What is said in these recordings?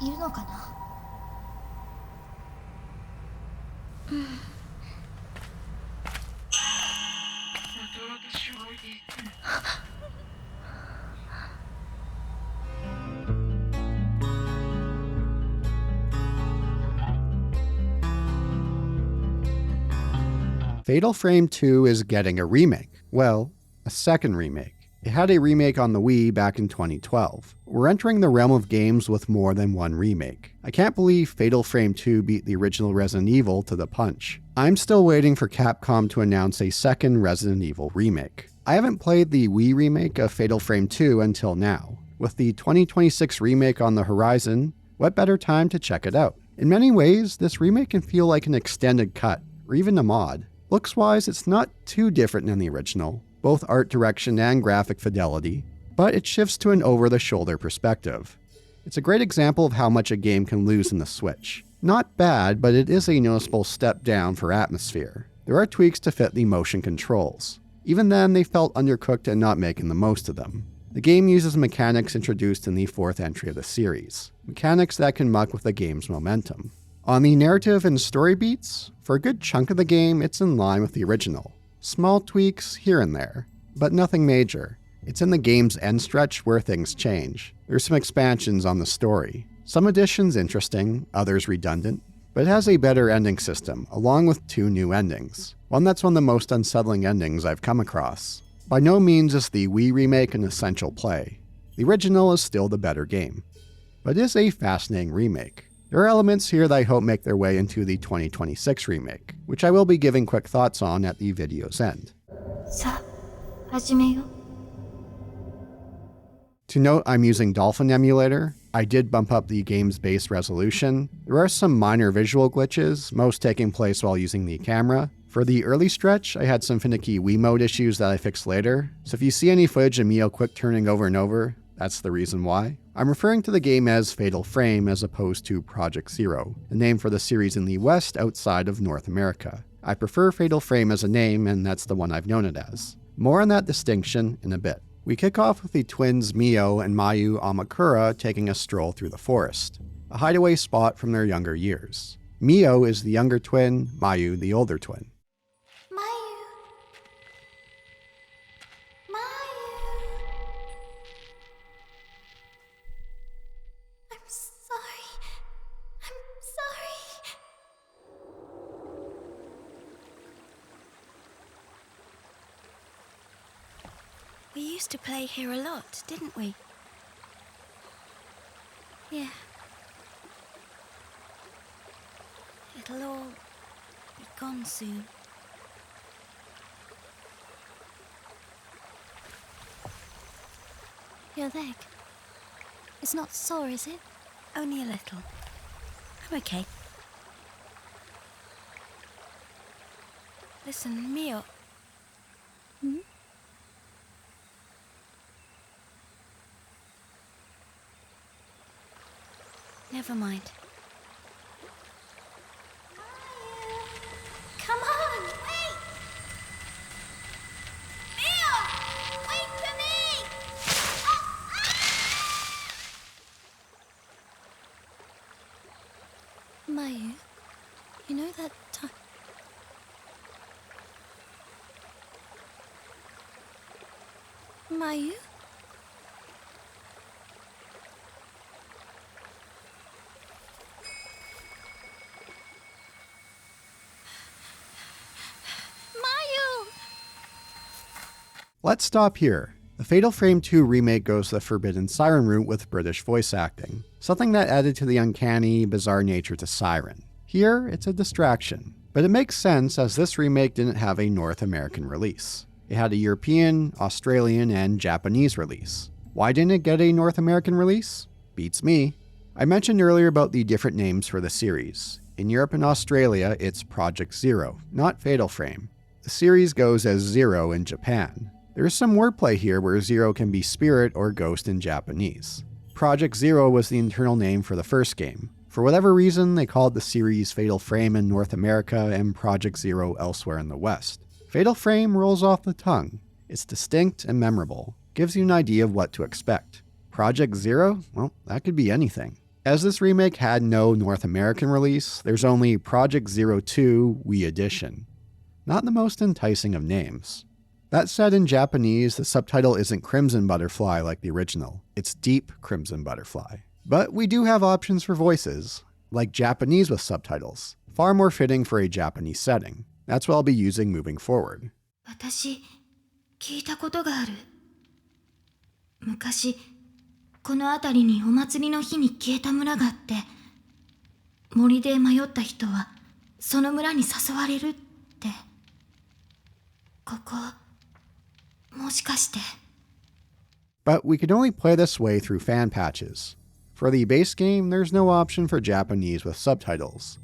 いるのかな。Fatal Frame 2 is getting a remake. Well, a second remake. It had a remake on the Wii back in 2012. We're entering the realm of games with more than one remake. I can't believe Fatal Frame 2 beat the original Resident Evil to the punch. I'm still waiting for Capcom to announce a second Resident Evil remake. I haven't played the Wii remake of Fatal Frame 2 until now. With the 2026 remake on the horizon, what better time to check it out? In many ways, this remake can feel like an extended cut, or even a mod. Looks-wise, it's not too different than the original, both art direction and graphic fidelity, but it shifts to an over-the-shoulder perspective. It's a great example of how much a game can lose in the Switch. Not bad, but it is a noticeable step down for atmosphere. There are tweaks to fit the motion controls. Even then, they felt undercooked and not making the most of them. The game uses mechanics introduced in the fourth entry of the series, mechanics that can muck with the game's momentum. On the narrative and story beats, for a good chunk of the game, it's in line with the original. Small tweaks here and there, but nothing major. It's in the game's end stretch where things change. There's some expansions on the story. Some additions interesting, others redundant, but it has a better ending system, along with 2 new endings. One that's one of the most unsettling endings I've come across. By no means is the Wii remake an essential play. The original is still the better game, but it is a fascinating remake. There are elements here that I hope make their way into the 2026 remake, which I will be giving quick thoughts on at the video's end. To note, I'm using Dolphin Emulator. I did bump up the game's base resolution. There are some minor visual glitches, most taking place while using the camera. For the early stretch, I had some finicky Wiimote issues that I fixed later, so if you see any footage of Mio quick turning over and over, that's the reason why. I'm referring to the game as Fatal Frame as opposed to Project Zero, the name for the series in the West outside of North America. I prefer Fatal Frame as a name, and that's the one I've known it as. More on that distinction in a bit. We kick off with the twins Mio and Mayu Amakura taking a stroll through the forest, a hideaway spot from their younger years. Mio is the younger twin, Mayu the older twin. We used to play here a lot, didn't we? Yeah. It'll all be gone soon. Your leg. It's not sore, is it? Only a little. I'm okay. Listen, Mio. Hmm? Never mind. Come on! Wait! Mio! Wait for me! Mayu, you know that time... Mayu? Let's stop here. The Fatal Frame 2 remake goes the Forbidden Siren route with British voice acting, something that added to the uncanny, bizarre nature to Siren. Here, it's a distraction, but it makes sense as this remake didn't have a North American release. It had a European, Australian, and Japanese release. Why didn't it get a North American release? Beats me. I mentioned earlier about the different names for the series. In Europe and Australia, it's Project Zero, not Fatal Frame. The series goes as Zero in Japan. There is some wordplay here where Zero can be spirit or ghost in Japanese. Project Zero was the internal name for the first game. For whatever reason, they called the series Fatal Frame in North America and Project Zero elsewhere in the West. Fatal Frame rolls off the tongue. It's distinct and memorable, gives you an idea of what to expect. Project Zero? Well, that could be anything. As this remake had no North American release, there's only Project 02 Wii Edition. Not the most enticing of names. That said, in Japanese, the subtitle isn't Crimson Butterfly like the original. It's Deep Crimson Butterfly. But we do have options for voices, like Japanese with subtitles, far more fitting for a Japanese setting. That's what I'll be using moving forward. 私、聞いたことがある。昔、この辺りにお祭りの日に消えた村があって、森で迷った人はその村に誘われるって。ここ、もしかして。But we could only play this way through fan patches. For the base game, there's no option for Japanese with subtitles.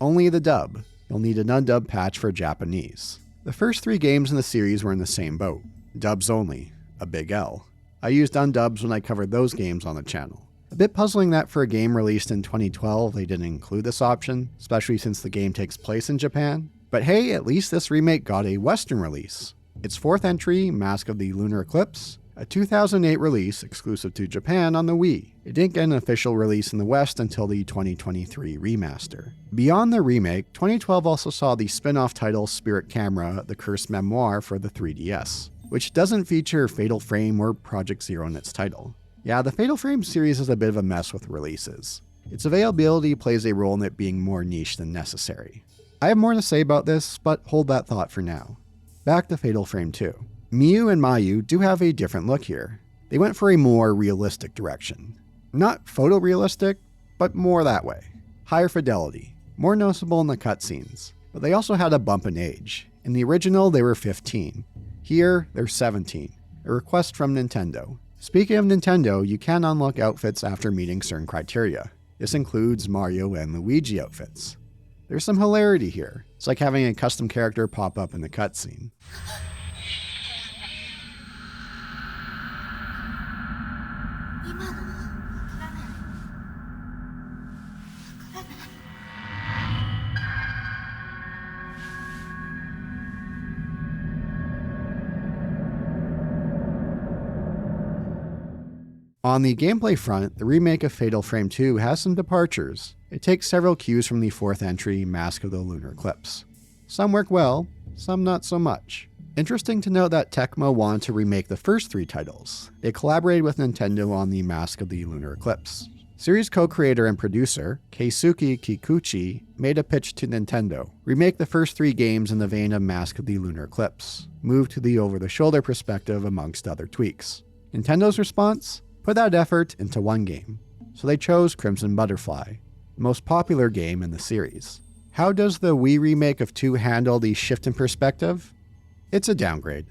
Only the dub. You'll need an undub patch for Japanese. The first 3 games in the series were in the same boat. Dubs only. A big L. I used undubs when I covered those games on the channel. A bit puzzling that for a game released in 2012 they didn't include this option, especially since the game takes place in Japan. But hey, at least this remake got a Western release. Its 4th entry, Mask of the Lunar Eclipse, a 2008 release exclusive to Japan on the Wii. It didn't get an official release in the West until the 2023 remaster. Beyond the remake, 2012 also saw the spin-off title Spirit Camera: The Cursed Memoir for the 3DS, which doesn't feature Fatal Frame or Project Zero in its title. Yeah, the Fatal Frame series is a bit of a mess with releases. Its availability plays a role in it being more niche than necessary. I have more to say about this, but hold that thought for now. Back to Fatal Frame 2. Miyu and Mayu do have a different look here. They went for a more realistic direction. Not photorealistic, but more that way. Higher fidelity, more noticeable in the cutscenes. But they also had a bump in age. In the original, they were 15. Here, they're 17. A request from Nintendo. Speaking of Nintendo, you can unlock outfits after meeting certain criteria. This includes Mario and Luigi outfits. There's some hilarity here. It's like having a custom character pop up in the cutscene. On the gameplay front, the remake of Fatal Frame 2 has some departures. It takes several cues from the 4th entry, Mask of the Lunar Eclipse. Some work well, some not so much. Interesting to note that Tecmo wanted to remake the first 3 titles. They collaborated with Nintendo on the Mask of the Lunar Eclipse. Series co-creator and producer, Keisuke Kikuchi, made a pitch to Nintendo. Remake the first 3 games in the vein of Mask of the Lunar Eclipse. Move to the over-the-shoulder perspective amongst other tweaks. Nintendo's response? Put that effort into one game. So they chose Crimson Butterfly, the most popular game in the series. How does the Wii remake of 2 handle the shift in perspective? It's a downgrade.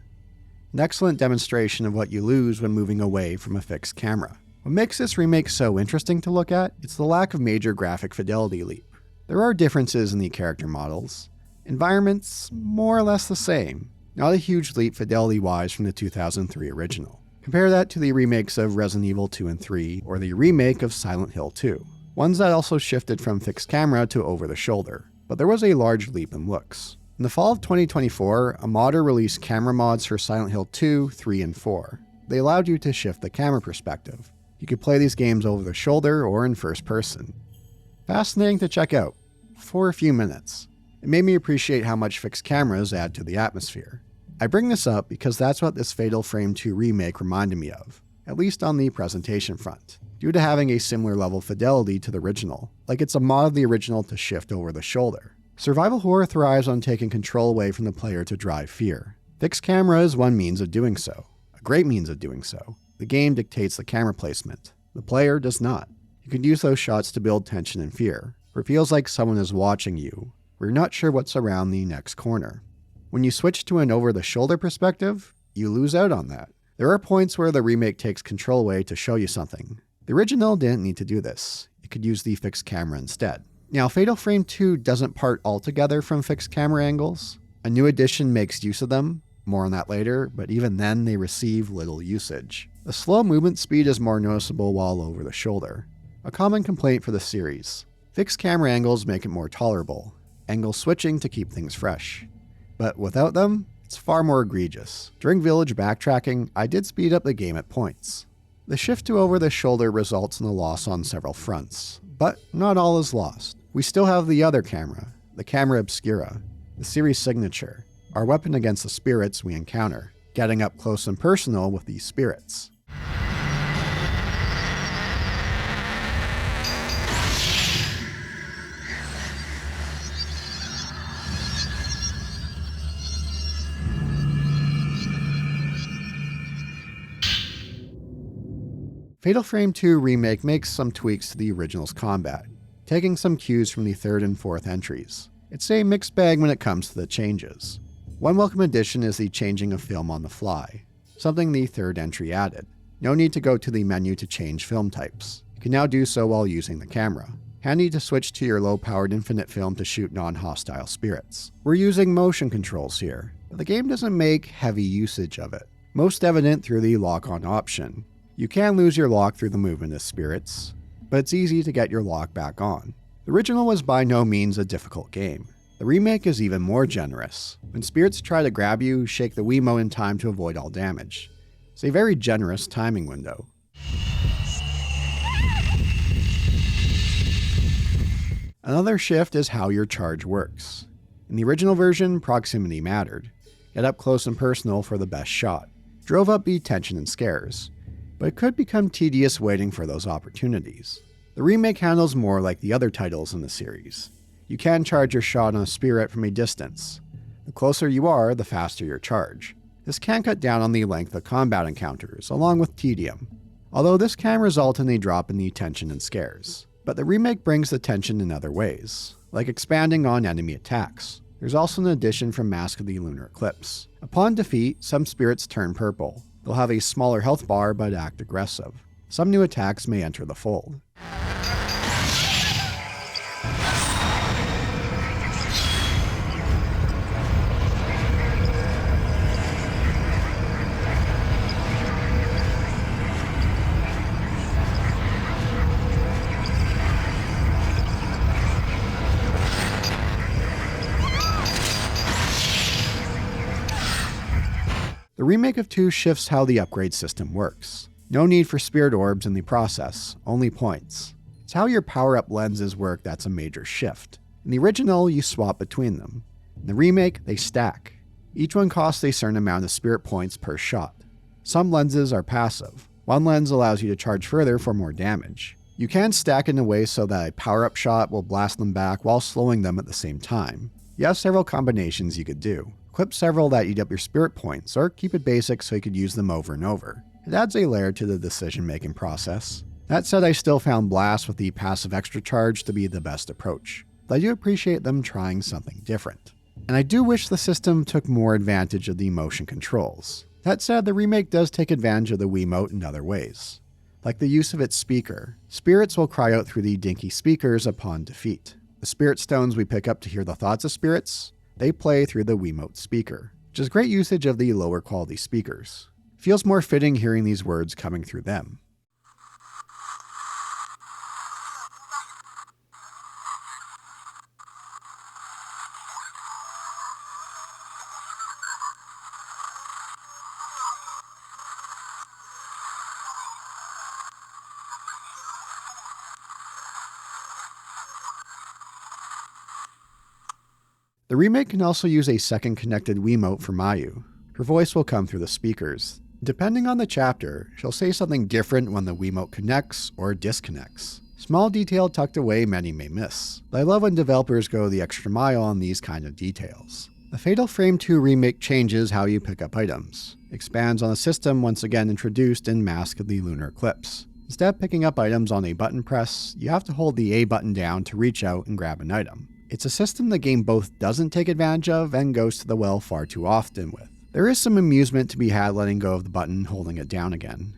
An excellent demonstration of what you lose when moving away from a fixed camera. What makes this remake so interesting to look at? It's the lack of major graphic fidelity leap. There are differences in the character models. Environments, more or less the same. Not a huge leap fidelity-wise from the 2003 original. Compare that to the remakes of Resident Evil 2 and 3, or the remake of Silent Hill 2. Ones that also shifted from fixed camera to over-the-shoulder. But there was a large leap in looks. In the fall of 2024, a modder released camera mods for Silent Hill 2, 3, and 4. They allowed you to shift the camera perspective. You could play these games over the shoulder or in first person. Fascinating to check out, for a few minutes. It made me appreciate how much fixed cameras add to the atmosphere. I bring this up because that's what this Fatal Frame 2 remake reminded me of, at least on the presentation front, due to having a similar level of fidelity to the original, like it's a mod of the original to shift over the shoulder. Survival horror thrives on taking control away from the player to drive fear. Fixed camera is one means of doing so, a great means of doing so. The game dictates the camera placement. The player does not. You can use those shots to build tension and fear, where it feels like someone is watching you, where you're not sure what's around the next corner. When you switch to an over-the-shoulder perspective, you lose out on that. There are points where the remake takes control away to show you something. The original didn't need to do this. It could use the fixed camera instead. Now, Fatal Frame 2 doesn't part altogether from fixed camera angles. A new edition makes use of them, more on that later, but even then they receive little usage. The slow movement speed is more noticeable while over the shoulder. A common complaint for the series. Fixed camera angles make it more tolerable. Angle switching to keep things fresh. But without them, it's far more egregious. During village backtracking, I did speed up the game at points. The shift to over-the-shoulder results in a loss on several fronts, but not all is lost. We still have the other camera, the camera obscura, the series signature, our weapon against the spirits we encounter, getting up close and personal with these spirits. Fatal Frame 2 Remake makes some tweaks to the original's combat, taking some cues from the third and fourth entries. It's a mixed bag when it comes to the changes. One welcome addition is the changing of film on the fly, something the third entry added. No need to go to the menu to change film types. You can now do so while using the camera. Handy to switch to your low-powered infinite film to shoot non-hostile spirits. We're using motion controls here, but the game doesn't make heavy usage of it. Most evident through the lock-on option. You can lose your lock through the movement of spirits, but it's easy to get your lock back on. The original was by no means a difficult game. The remake is even more generous. When spirits try to grab you, shake the Wiimote in time to avoid all damage. It's a very generous timing window. Another shift is how your charge works. In the original version, proximity mattered. Get up close and personal for the best shot. Drove up the tension and scares. But it could become tedious waiting for those opportunities. The remake handles more like the other titles in the series. You can charge your shot on a spirit from a distance. The closer you are, the faster your charge. This can cut down on the length of combat encounters, along with tedium. Although this can result in a drop in the tension and scares. But the remake brings the tension in other ways, like expanding on enemy attacks. There's also an addition from Mask of the Lunar Eclipse. Upon defeat, some spirits turn purple. They'll have a smaller health bar but act aggressive. Some new attacks may enter the fold. The remake of 2 shifts how the upgrade system works. No need for spirit orbs in the process, only points. It's how your power-up lenses work that's a major shift. In the original, you swap between them. In the remake, they stack. Each one costs a certain amount of spirit points per shot. Some lenses are passive. One lens allows you to charge further for more damage. You can stack in a way so that a power-up shot will blast them back while slowing them at the same time. You have several combinations you could do. Equip several that eat up your spirit points, or keep it basic so you could use them over and over. It adds a layer to the decision-making process. That said, I still found Blast with the passive extra charge to be the best approach. But I do appreciate them trying something different. And I do wish the system took more advantage of the motion controls. That said, the remake does take advantage of the Wiimote in other ways. Like the use of its speaker. Spirits will cry out through the dinky speakers upon defeat. The spirit stones we pick up to hear the thoughts of spirits, they play through the Wiimote speaker, which is great usage of the lower quality speakers. Feels more fitting hearing these words coming through them. The remake can also use a second connected Wiimote for Mayu. Her voice will come through the speakers. Depending on the chapter, she'll say something different when the Wiimote connects or disconnects. Small detail tucked away many may miss, but I love when developers go the extra mile on these kind of details. The Fatal Frame 2 remake changes how you pick up items, expands on a system once again introduced in Mask of the Lunar Eclipse. Instead of picking up items on a button press, you have to hold the A button down to reach out and grab an item. It's a system the game both doesn't take advantage of and goes to the well far too often with. There is some amusement to be had letting go of the button and holding it down again.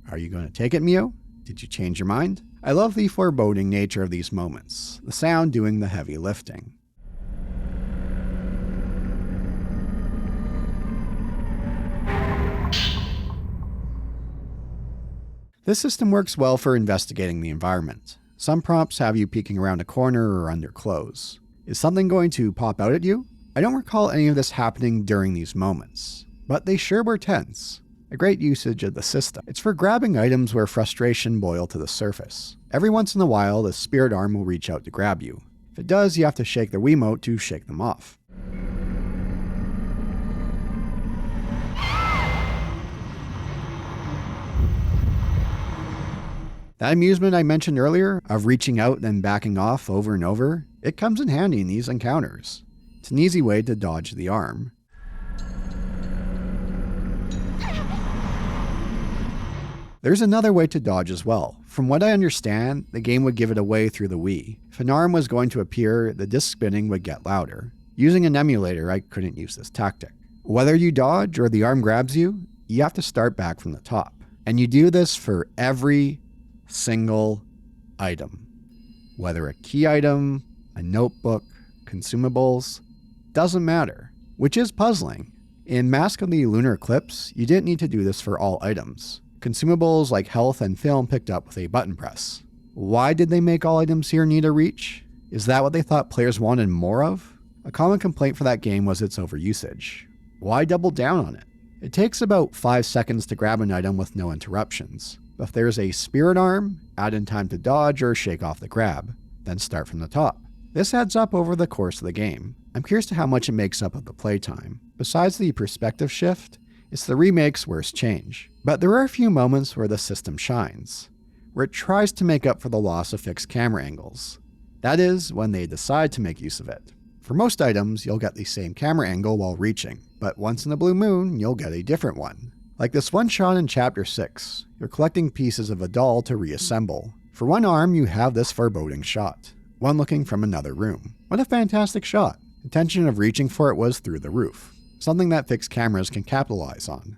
Are you going to take it, Mio? Did you change your mind? I love the foreboding nature of these moments, the sound doing the heavy lifting. This system works well for investigating the environment. Some prompts have you peeking around a corner or under clothes. Is something going to pop out at you? I don't recall any of this happening during these moments, but they sure were tense. a great usage of the system. It's for grabbing items where frustration boil to the surface. Every once in a while, the spirit arm will reach out to grab you. If it does, you have to shake the Wiimote to shake them off. That amusement I mentioned earlier, of reaching out then backing off over and over, it comes in handy in these encounters. It's an easy way to dodge the arm. There's another way to dodge as well. From what I understand, the game would give it away through the Wii. If an arm was going to appear, the disc spinning would get louder. Using an emulator, I couldn't use this tactic. Whether you dodge or the arm grabs you, you have to start back from the top. And you do this for every single item. Whether a key item, a notebook, consumables, doesn't matter. Which is puzzling. In Mask of the Lunar Eclipse, you didn't need to do this for all items. Consumables like health and film picked up with a button press. Why did they make all items here need a reach? Is that what they thought players wanted more of? A common complaint for that game was its overusage. Why double down on it? It takes about 5 seconds to grab an item with no interruptions. But if there's a spirit arm, add in time to dodge or shake off the grab, then start from the top. This adds up over the course of the game. I'm curious to how much it makes up of the playtime. Besides the perspective shift, it's the remake's worst change. But there are a few moments where the system shines, where it tries to make up for the loss of fixed camera angles. That is, when they decide to make use of it. For most items, you'll get the same camera angle while reaching, but once in a blue moon, you'll get a different one. Like this one shot in Chapter 6, you're collecting pieces of a doll to reassemble. For one arm, you have this foreboding shot, one looking from another room. What a fantastic shot. Intention of reaching for it was through the roof, something that fixed cameras can capitalize on.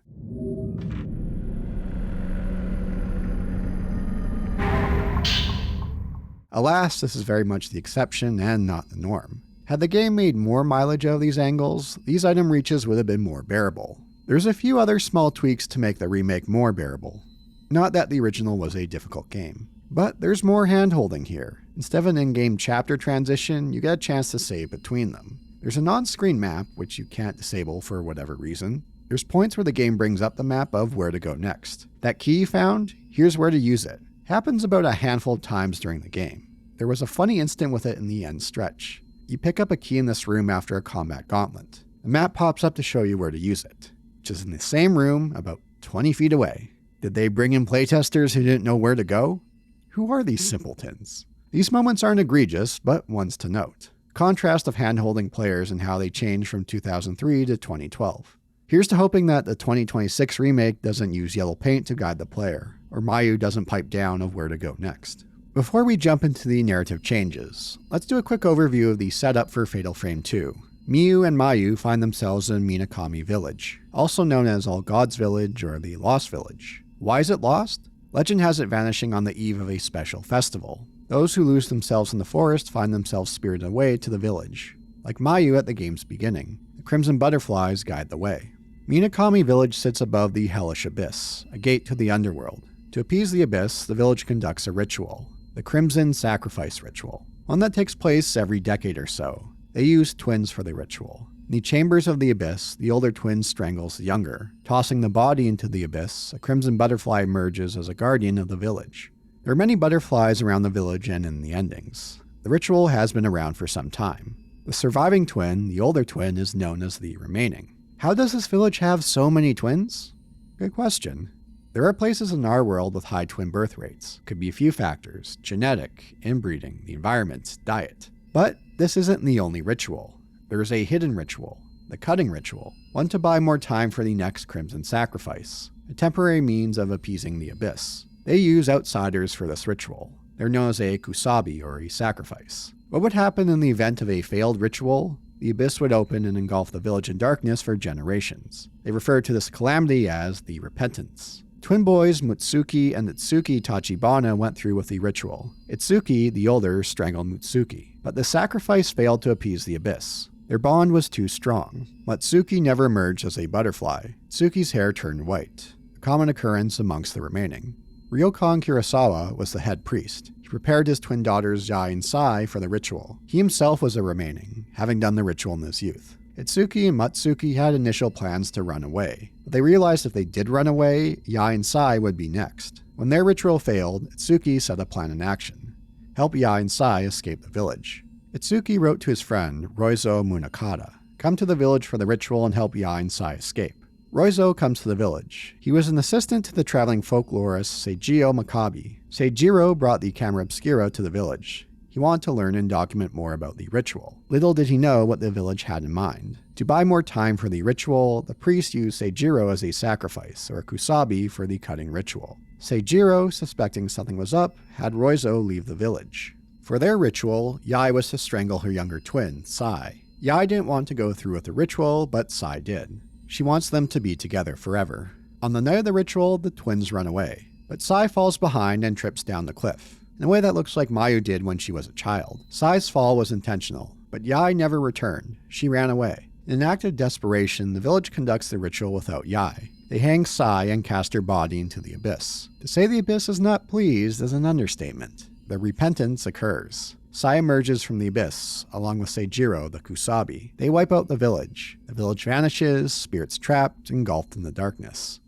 Alas, this is very much the exception and not the norm. Had the game made more mileage out of these angles, these item reaches would have been more bearable. There's a few other small tweaks to make the remake more bearable. Not that the original was a difficult game, but there's more hand-holding here. Instead of an in-game chapter transition, you get a chance to save between them. There's an on-screen map, which you can't disable for whatever reason. There's points where the game brings up the map of where to go next. That key you found, here's where to use it. Happens about a handful of times during the game. There was a funny instant with it in the end stretch. You pick up a key in this room after a combat gauntlet. The map pops up to show you where to use it, which is in the same room about 20 feet away. Did they bring in playtesters who didn't know where to go? Who are these simpletons? These moments aren't egregious, but ones to note. Contrast of hand-holding players and how they changed from 2003 to 2012. Here's to hoping that the 2026 remake doesn't use yellow paint to guide the player, or Mayu doesn't pipe down of where to go next. Before we jump into the narrative changes, let's do a quick overview of the setup for Fatal Frame 2. Miyu and Mayu find themselves in Minakami Village, also known as All Gods Village or the Lost Village. Why is it lost? Legend has it vanishing on the eve of a special festival. Those who lose themselves in the forest find themselves spirited away to the village. Like Mayu at the game's beginning, the Crimson Butterflies guide the way. Minakami Village sits above the Hellish Abyss, a gate to the underworld. To appease the Abyss, the village conducts a ritual, the Crimson Sacrifice Ritual, one that takes place every decade or so. They use twins for the ritual. In the chambers of the Abyss, the older twin strangles the younger. Tossing the body into the Abyss, a crimson butterfly emerges as a guardian of the village. There are many butterflies around the village and in the endings. The ritual has been around for some time. The surviving twin, the older twin, is known as the Remaining. How does this village have so many twins? Good question. There are places in our world with high twin birth rates. Could be a few factors: genetic, inbreeding, the environment, diet. But this isn't the only ritual. There is a hidden ritual, the Cutting Ritual, one to buy more time for the next Crimson Sacrifice, a temporary means of appeasing the Abyss. They use outsiders for this ritual. They're known as a kusabi, or a sacrifice. What would happen in the event of a failed ritual? The Abyss would open and engulf the village in darkness for generations. They refer to this calamity as the Repentance. Twin boys Mutsuki and Itsuki Tachibana went through with the ritual. Itsuki, the older, strangled Mutsuki, but the sacrifice failed to appease the Abyss. Their bond was too strong. Mutsuki never emerged as a butterfly. Itsuki's hair turned white, a common occurrence amongst the remaining. Ryokan Kurosawa was the head priest. He prepared his twin daughters Jai and Sai for the ritual. He himself was a remaining, having done the ritual in his youth. Itsuki and Matsuki had initial plans to run away, but they realized if they did run away, Yae and Sai would be next. When their ritual failed, Itsuki set a plan in action: help Yae and Sai escape the village. Itsuki wrote to his friend, Roizo Munakata, come to the village for the ritual and help Yae and Sai escape. Roizo comes to the village. He was an assistant to the traveling folklorist Seijiro Makabe. Seijiro brought the camera obscura to the village. He wanted to learn and document more about the ritual. Little did he know what the village had in mind. To buy more time for the ritual, the priest used Seijiro as a sacrifice, or kusabi, for the cutting ritual. Seijiro, suspecting something was up, had Roizo leave the village. For their ritual, Yae was to strangle her younger twin, Sai. Yae didn't want to go through with the ritual, but Sai did. She wants them to be together forever. On the night of the ritual, the twins run away, but Sai falls behind and trips down the cliff, in a way that looks like Mayu did when she was a child. Sai's fall was intentional, but Yae never returned. She ran away. In an act of desperation, the village conducts the ritual without Yae. They hang Sai and cast her body into the abyss. To say the abyss is not pleased is an understatement. The repentance occurs. Sai emerges from the abyss, along with Seijiro, the kusabi. They wipe out the village. The village vanishes, spirits trapped, engulfed in the darkness.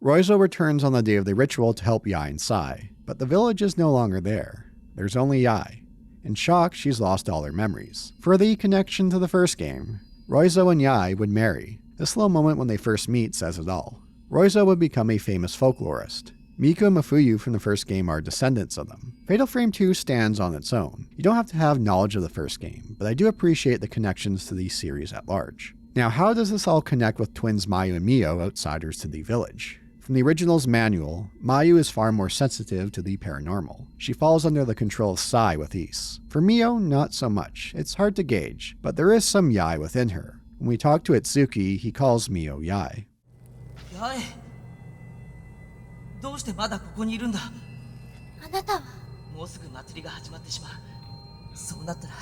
Roizo returns on the day of the ritual to help Yae and Sai, but the village is no longer there. There's only Yae. In shock, she's lost all her memories. For the connection to the first game, Roizo and Yae would marry. This little moment when they first meet says it all. Roizo would become a famous folklorist. Miku and Mafuyu from the first game are descendants of them. Fatal Frame 2 stands on its own. You don't have to have knowledge of the first game, but I do appreciate the connections to the series at large. Now, how does this all connect with twins Mayu and Mio, outsiders to the village? From the original's manual, Mayu is far more sensitive to the paranormal. She falls under the control of Sai with ease. For Mio, not so much. It's hard to gauge, but there is some Yae within her. When we talk to Itsuki, he calls Mio Yae. Yae? どうしてまだここにいるんだ？あなたはもうすぐ祭りが始まってしまう。そうなったら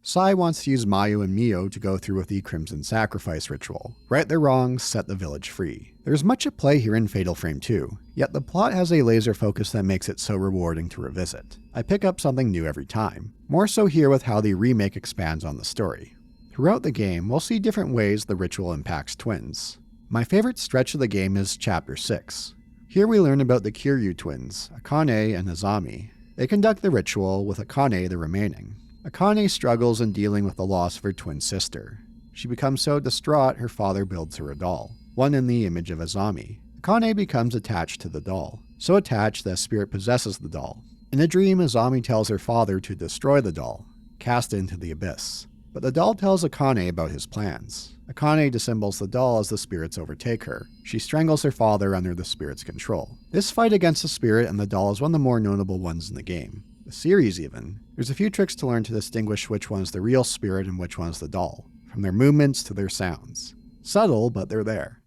Sai wants to use Mayu and Mio to go through with the Crimson Sacrifice ritual. Right their wrongs, set the village free. There's much at play here in Fatal Frame 2, yet the plot has a laser focus that makes it so rewarding to revisit. I pick up something new every time. More so here with how the remake expands on the story. Throughout the game, we'll see different ways the ritual impacts twins. My favorite stretch of the game is Chapter 6. Here we learn about the Kiryu twins, Akane and Azami. They conduct the ritual, with Akane the remaining. Akane struggles in dealing with the loss of her twin sister. She becomes so distraught her father builds her a doll, one in the image of Azami. Akane becomes attached to the doll, so attached that spirit possesses the doll. In a dream, Azami tells her father to destroy the doll, cast it into the abyss. But the doll tells Akane about his plans. Akane dissembles the doll as the spirits overtake her. She strangles her father under the spirit's control. This fight against the spirit and the doll is one of the more notable ones in the game. The series even. There's a few tricks to learn to distinguish which one's the real spirit and which one's the doll, from their movements to their sounds. Subtle, but they're there.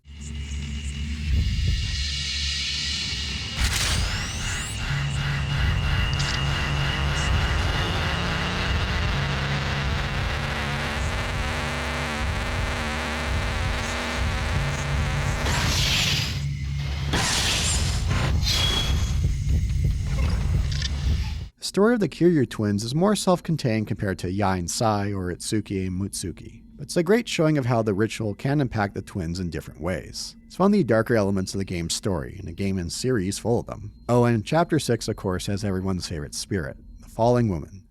The story of the Kiryu twins is more self-contained compared to Yae and Sai or Itsuki and Mutsuki, but it's a great showing of how the ritual can impact the twins in different ways. It's one of the darker elements of the game's story, and a game and series full of them. Oh, and Chapter 6 of course has everyone's favorite spirit, the Falling Woman.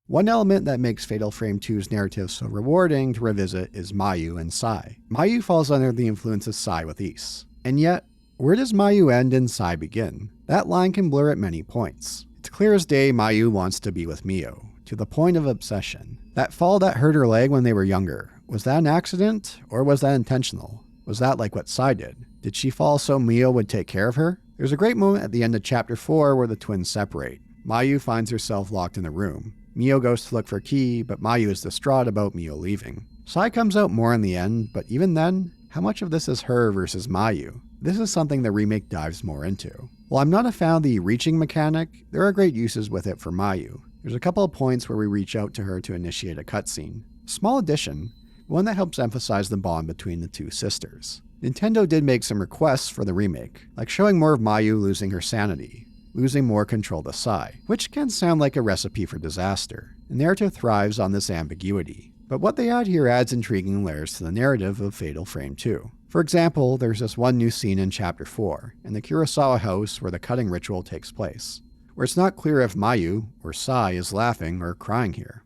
One element that makes Fatal Frame 2's narrative so rewarding to revisit is Mayu and Sai. Mayu falls under the influence of Sai with Ys. And yet, where does Mayu end and Sai begin? That line can blur at many points. It's clear as day Mayu wants to be with Mio, to the point of obsession. That fall that hurt her leg when they were younger, was that an accident, or was that intentional? Was that like what Sai did? Did she fall so Mio would take care of her? There's a great moment at the end of Chapter 4 where the twins separate. Mayu finds herself locked in a room. Mio goes to look for a key, but Mayu is distraught about Mio leaving. Sai comes out more in the end, but even then, how much of this is her versus Mayu? This is something the remake dives more into. While I'm not a fan of the reaching mechanic, there are great uses with it for Mayu. There's a couple of points where we reach out to her to initiate a cutscene. Small addition, one that helps emphasize the bond between the two sisters. Nintendo did make some requests for the remake, like showing more of Mayu losing her sanity, losing more control to Sai, which can sound like a recipe for disaster. The narrative thrives on this ambiguity, but what they add here adds intriguing layers to the narrative of Fatal Frame 2. For example, there's this one new scene in Chapter 4, in the Kurosawa house where the cutting ritual takes place, where it's not clear if Mayu, or Sai, is laughing or crying here.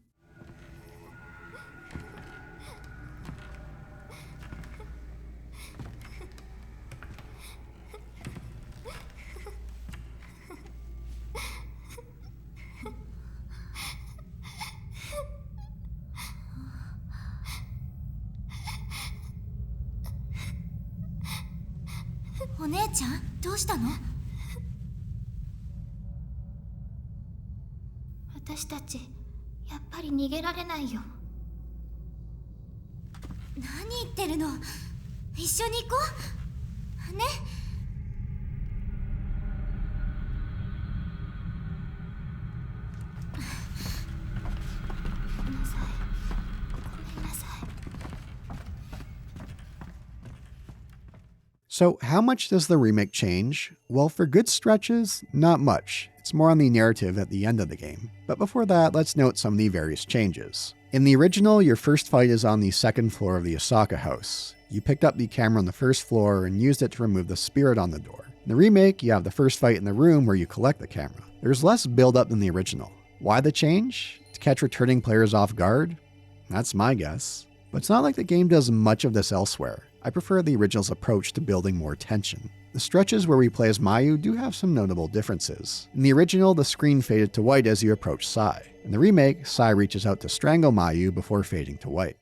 So how much does the remake change? Well, for good stretches, not much. It's more on the narrative at the end of the game. But before that, let's note some of the various changes. In the original, your first fight is on the second floor of the Osaka house. You picked up the camera on the first floor and used it to remove the spirit on the door. In the remake, you have the first fight in the room where you collect the camera. There's less build-up than the original. Why the change? To catch returning players off guard? That's my guess. But it's not like the game does much of this elsewhere. I prefer the original's approach to building more tension. The stretches where we play as Mayu do have some notable differences. In the original, the screen faded to white as you approach Sai. In the remake, Sai reaches out to strangle Mayu before fading to white.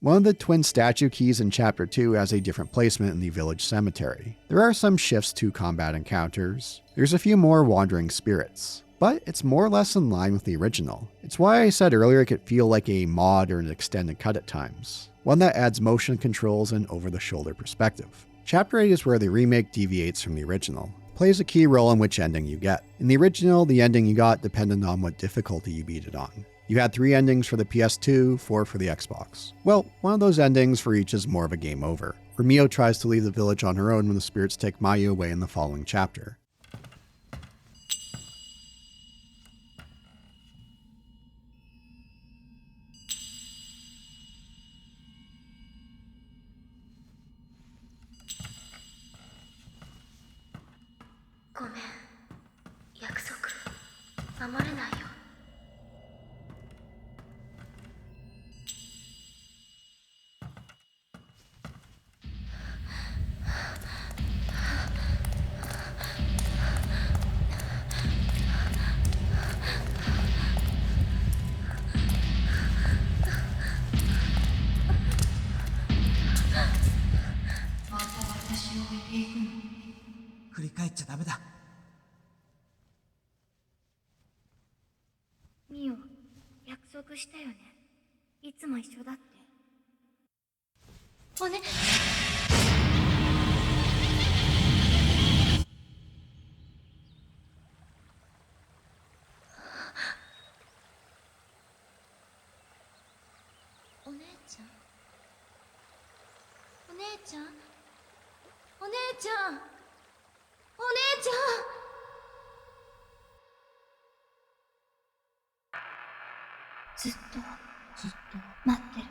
One of the twin statue keys in Chapter 2 has a different placement in the village cemetery. There are some shifts to combat encounters. There's a few more wandering spirits, but it's more or less in line with the original. It's why I said earlier it could feel like a mod or an extended cut at times, one that adds motion controls and over-the-shoulder perspective. Chapter 8 is where the remake deviates from the original. It plays a key role in which ending you get. In the original, the ending you got depended on what difficulty you beat it on. You had 3 endings for the PS2, 4 for the Xbox. Well, one of those endings for each is more of a game over, where Mio tries to leave the village on her own when the spirits take Mayu away in the following chapter. ずっと待ってる。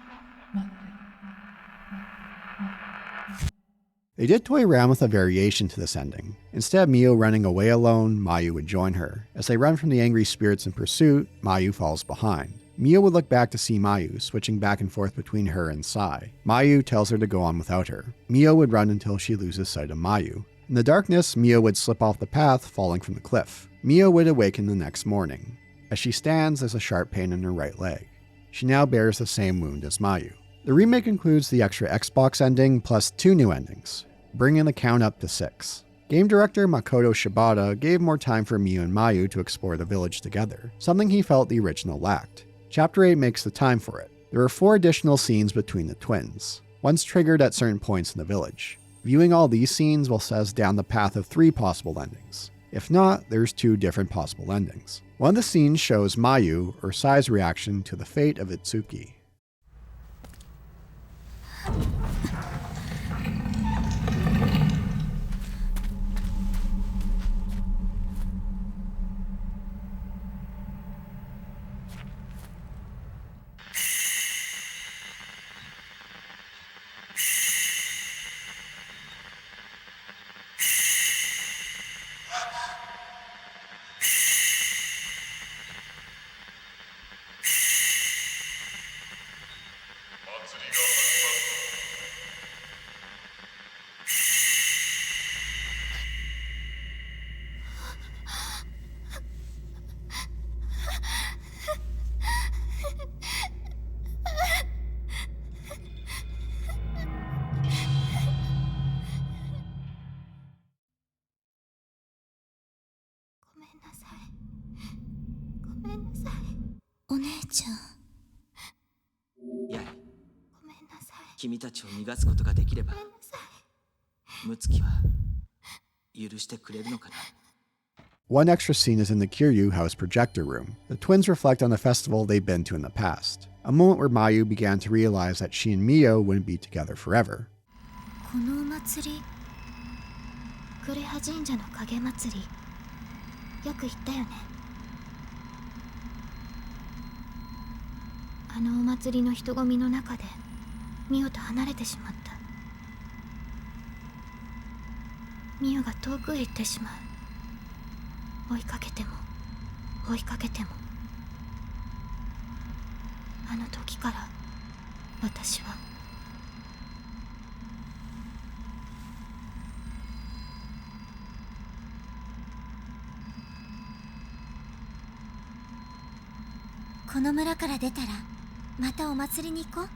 They did toy around with a variation to this ending. Instead of Mio running away alone, Mayu would join her. As they run from the angry spirits in pursuit, Mayu falls behind. Mio would look back to see Mayu, switching back and forth between her and Sai. Mayu tells her to go on without her. Mio would run until she loses sight of Mayu. In the darkness, Mio would slip off the path, falling from the cliff. Mio would awaken the next morning. As she stands, there's a sharp pain in her right leg. She now bears the same wound as Mayu. The remake includes the extra Xbox ending plus 2 new endings, bringing the count up to 6. Game director Makoto Shibata gave more time for Mio and Mayu to explore the village together, something he felt the original lacked. Chapter 8 makes the time for it. There are 4 additional scenes between the twins, once triggered at certain points in the village. Viewing all these scenes will set us down the path of 3 possible endings. If not, there's 2 different possible endings. One of the scenes shows Mayu, or Sai's reaction to the fate of Itsuki. ごめんなさい。お姉ちゃん。やい、ごめんなさい。君たちを逃がすことができれば、ごめんなさい。ムツキは許してくれるのかな。One extra scene is in the Kiryu house projector room. The twins reflect on the festival they've been to in the past, a moment where Mayu began to realize that she and Mio wouldn't be together forever. このお祭り、呉羽神社の影祭り、よく行ったよね。あのお祭りの人混みの中でミオと離れてしまった。ミオが遠くへ行ってしまう。追いかけても追いかけても、あの時から私はこの村から出たらまたお祭りに行こう。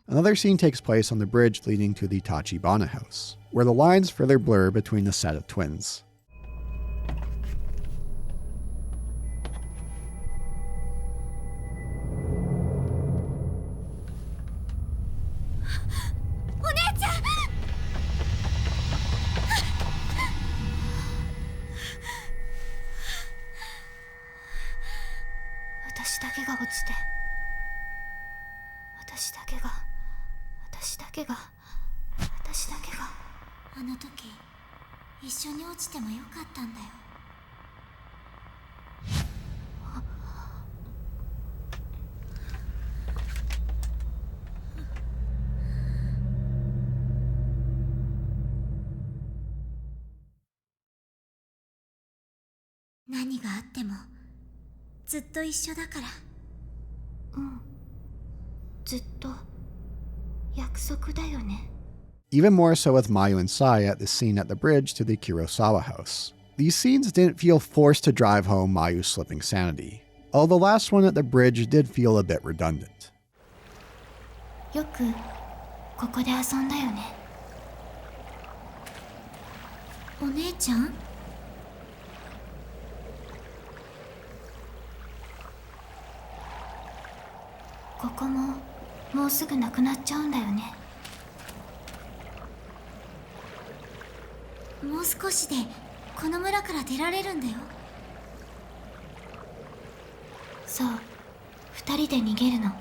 Another scene takes place on the bridge leading to the Tachibana house, where the lines further blur between the set of twins. お姉ちゃん！私だけが落ちて、私だけがあの時一緒に落ちてもよかったんだよ。何があってもずっと一緒だから。うん、ずっと約束だよね。Even more so with Mayu and Sai at the scene at the bridge to the Kurosawa house. These scenes didn't feel forced to drive home Mayu's slipping sanity, although the last one at the bridge did feel a bit redundant. よくここで遊んだよね。お姉ちゃん？ここももうすぐなくなっちゃうんだよね。もう少しでこの村から出られるんだよ。そう、2人で逃げるの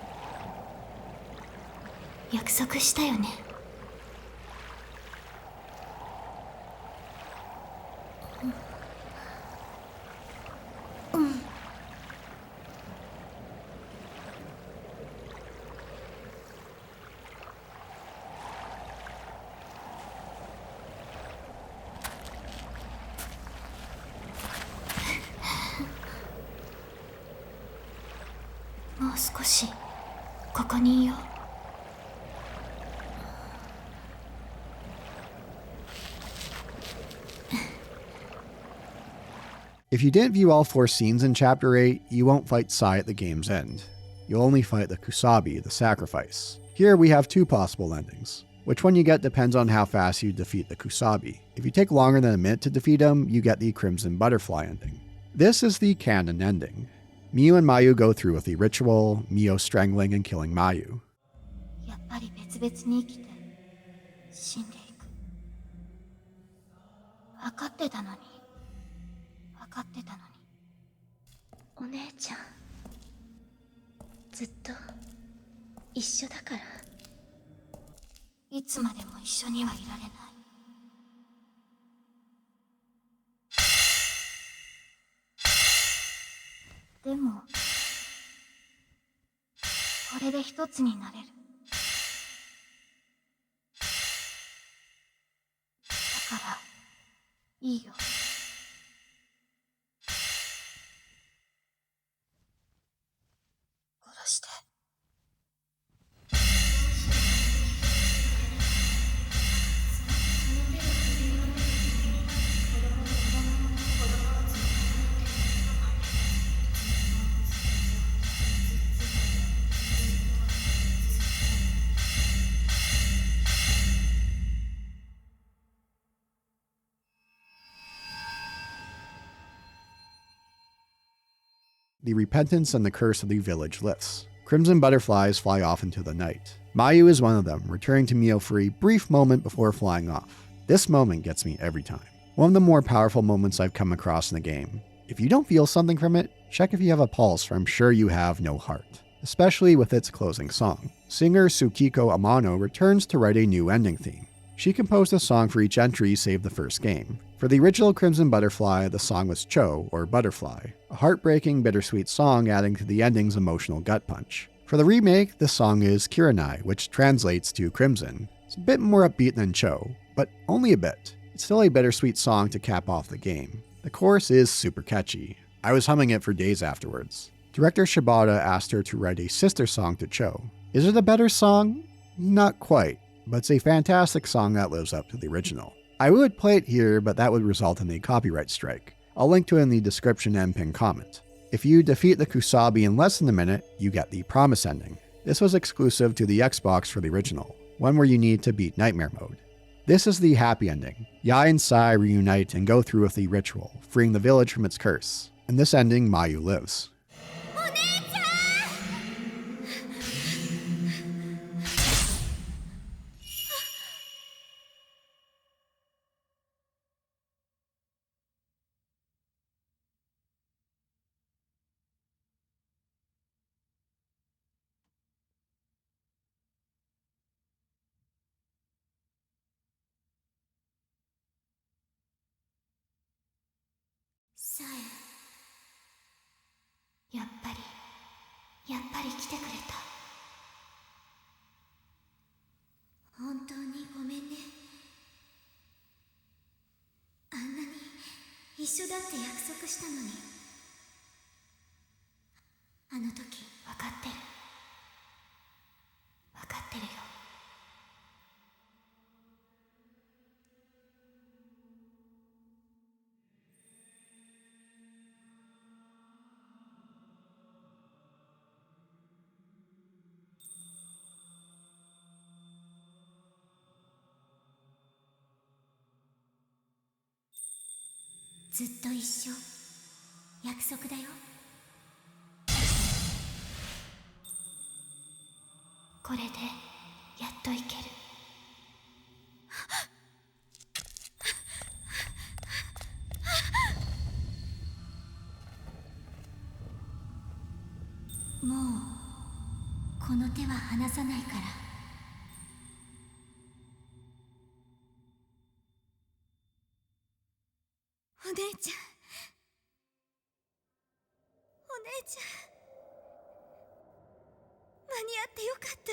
約束したよね。もう少しここにいよう。If you didn't view all 4 scenes in Chapter 8, you won't fight Sai at the game's end. You'll only fight the Kusabi, the sacrifice. Here we have 2 possible endings. Which one you get depends on how fast you defeat the Kusabi. If you take longer than a minute to defeat him, you get the Crimson Butterfly ending. This is the canon ending. Miu and Mayu go through with the ritual, Mio strangling and killing Mayu. やっぱり別々に生きて死んでいく。分かってたのに。分かってたのに。お姉ちゃん、ずっと一緒だから。いつまでも一緒にはいられない。でもこれで一つになれる。だからいいよ。殺して。The repentance and the curse of the village lifts. Crimson butterflies fly off into the night. Mayu is one of them, returning to Mio for a brief moment before flying off. This moment gets me every time. One of the more powerful moments I've come across in the game. If you don't feel something from it, check if you have a pulse, for I'm sure you have no heart. Especially with its closing song. Singer Tsukiko Amano returns to write a new ending theme. She composed a song for each entry save the first game. For the original Crimson Butterfly, the song was Cho, or Butterfly, a heartbreaking, bittersweet song adding to the ending's emotional gut punch. For the remake, the song is Kiranai, which translates to Crimson. It's a bit more upbeat than Cho, but only a bit. It's still a bittersweet song to cap off the game. The chorus is super catchy. I was humming it for days afterwards. Director Shibata asked her to write a sister song to Cho. Is it a better song? Not quite, but it's a fantastic song that lives up to the original. I would play it here, but that would result in a copyright strike. I'll link to it in the description and pinned comment. If you defeat the Kusabi in less than a minute, you get the Promise ending. This was exclusive to the Xbox for the original, one where you need to beat Nightmare mode. This is the happy ending. Yai and Sai reunite and go through with the ritual, freeing the village from its curse. In this ending, Mayu lives.さえ、やっぱり来てくれた。本当にごめんね。あんなに一緒だって約束したのに。あの時分かってる。分かってるよ。ずっと一緒。約束だよ。これでやっといける。もうこの手は離さないから。お姉ちゃん、お姉ちゃん、間に合ってよかった。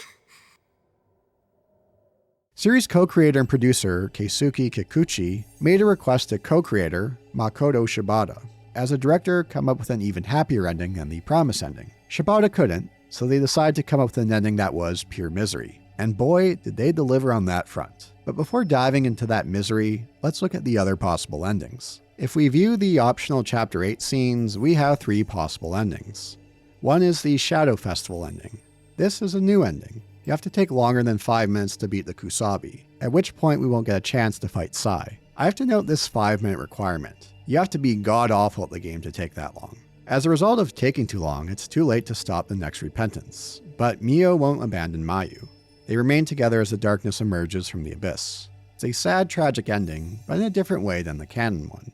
Series co-creator and producer Keisuke Kikuchi made a request to co-creator Makoto Shibata. As a director, come up with an even happier ending than the Promise ending. Shibata couldn't, so they decide to come up with an ending that was pure misery. And boy, did they deliver on that front. But before diving into that misery, let's look at the other possible endings. If we view the optional Chapter 8 scenes, we have 3 possible endings. One is the Shadow Festival ending. This is a new ending. You have to take longer than 5 minutes to beat the Kusabi, at which point we won't get a chance to fight Sai. I have to note this 5-minute requirement. You have to be god-awful at the game to take that long. As a result of taking too long, it's too late to stop the next repentance. But Mio won't abandon Mayu. They remain together as the darkness emerges from the abyss. It's a sad, tragic ending, but in a different way than the canon one.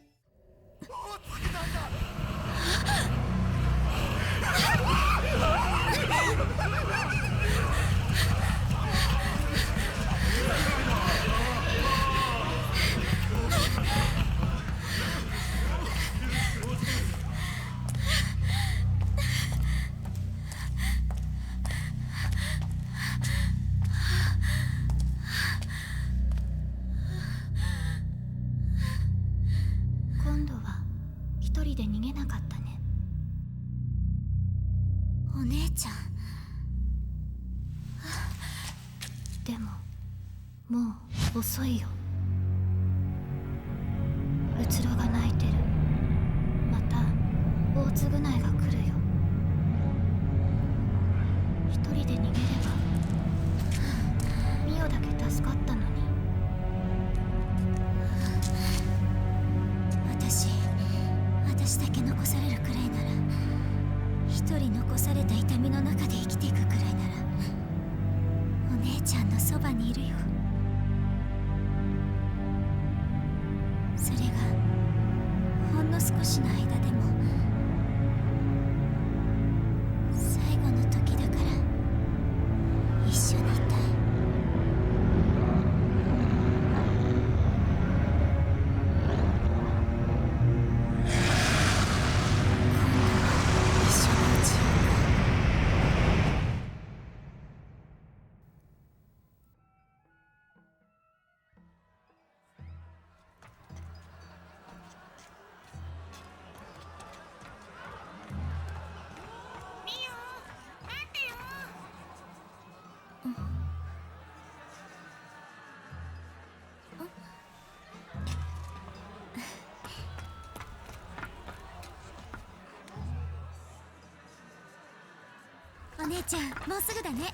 お姉ちゃん、もうすぐだね。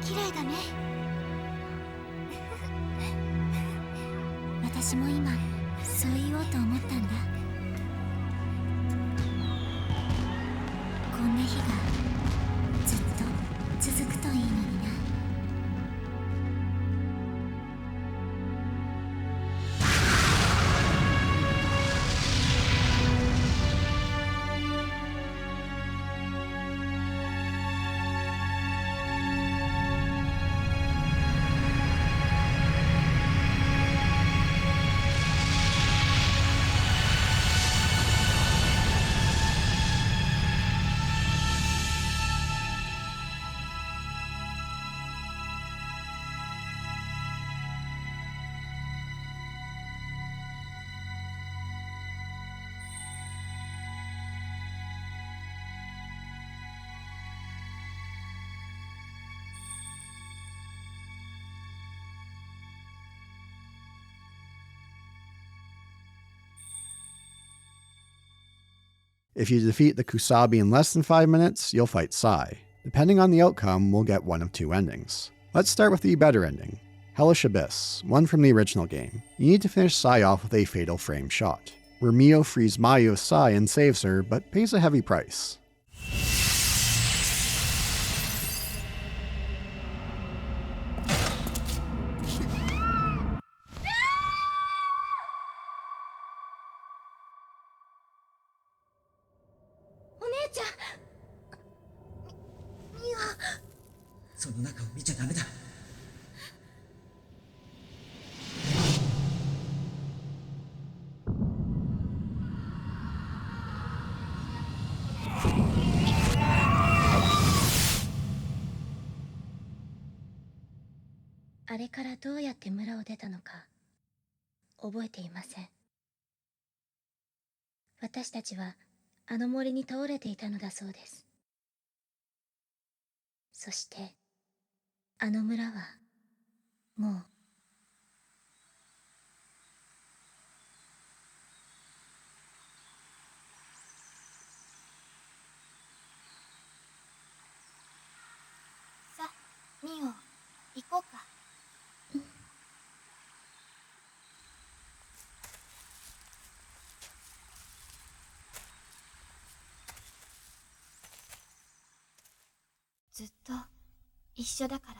綺麗だね。私も今そう言おうと思ったんだ。こんな日がずっと続くといいのにな。If you defeat the Kusabi in less than 5 minutes, you'll fight Sai. Depending on the outcome, we'll get one of 2 endings. Let's start with the better ending. Hellish Abyss, one from the original game. You need to finish Sai off with a fatal frame shot, where Mio frees Mayu of Sai and saves her, but pays a heavy price. ちゃん。ミオ。その中を見ちゃダメだ。あれからどうやって村を出たのか覚えていません。私たちはあの森に倒れていたのだそうです。そしてあの村はもうさあミオ行こうか。ずっと一緒だから。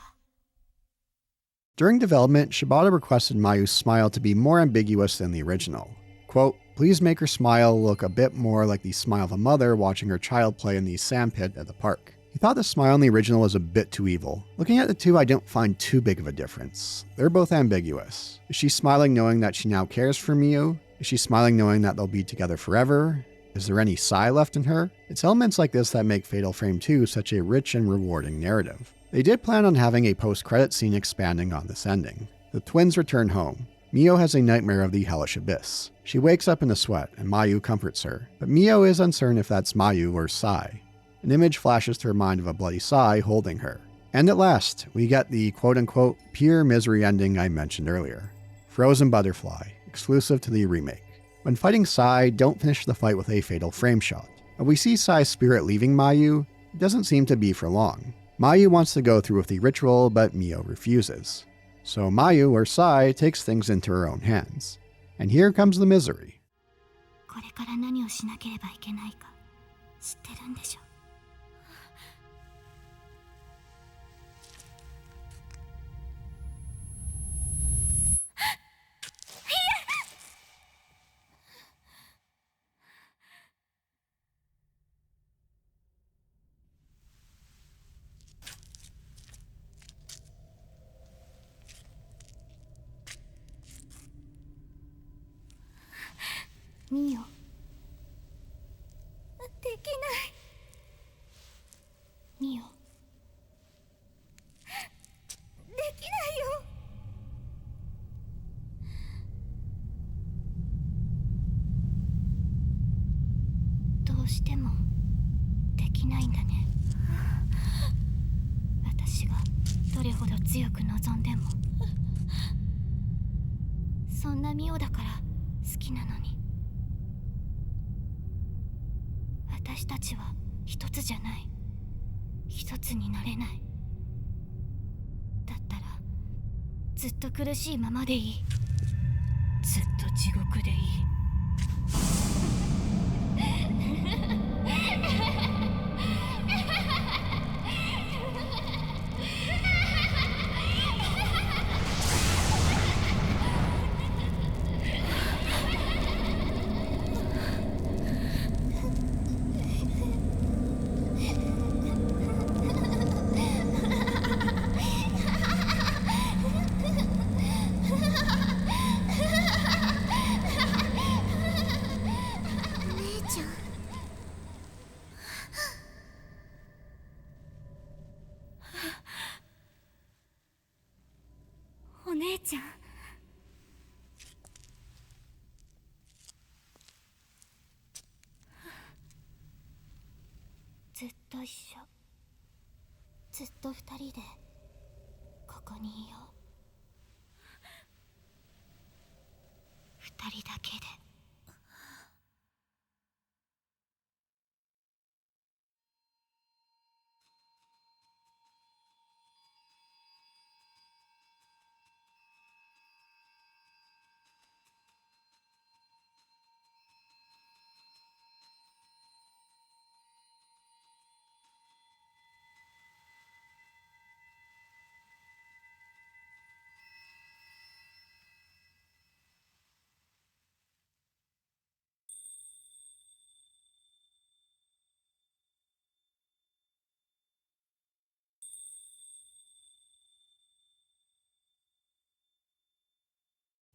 During development, Shibata requested Mayu's smile to be more ambiguous than the original. Quote, please make her smile look a bit more like the smile of a mother watching her child play in the sandpit at the park. He thought the smile in the original was a bit too evil. Looking at the two, I don't find too big of a difference. They're both ambiguous. Is she smiling knowing that she now cares for Miyu? Is she smiling knowing that they'll be together forever? Is there any sigh left in her? It's elements like this that make Fatal Frame 2 such a rich and rewarding narrative. They did plan on having a post-credit scene expanding on this ending. The twins return home. Mio has a nightmare of the hellish abyss. She wakes up in a sweat, and Mayu comforts her. But Mio is uncertain if that's Mayu or Sai. An image flashes to her mind of a bloody Sai holding her. And at last, we get the quote-unquote pure misery ending I mentioned earlier. Frozen Butterfly, exclusive to the remake. When fighting Sai, don't finish the fight with a fatal frame shot. When we see Sai's spirit leaving Mayu, it doesn't seem to be for long. Mayu wants to go through with the ritual, but Mio refuses. So Mayu, or Sai, takes things into her own hands. And here comes the misery. これから何をしなければいけないか知ってるんでしょ。ミオ。できないミオ。できないよ。どうしてもできないんだね。私がどれほど強く望んでも。そんなミオだから好きなのに。私たちは一つじゃない。一つになれない。だったらずっと苦しいままでいい。ずっと地獄でいい。お姉ちゃん。ずっと一緒。ずっと二人でここにいよう。二人だけで。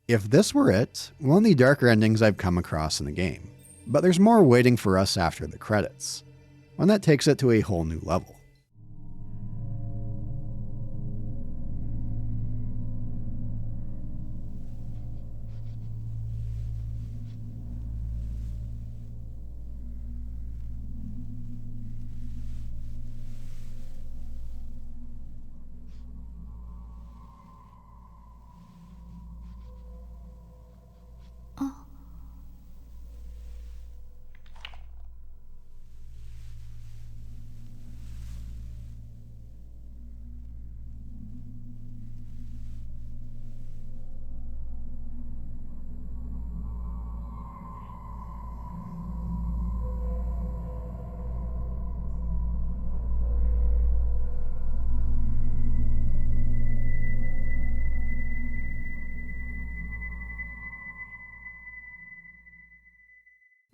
If this were it, one of the darker endings I've come across in the game. But there's more waiting for us after the credits, one that takes it to a whole new level.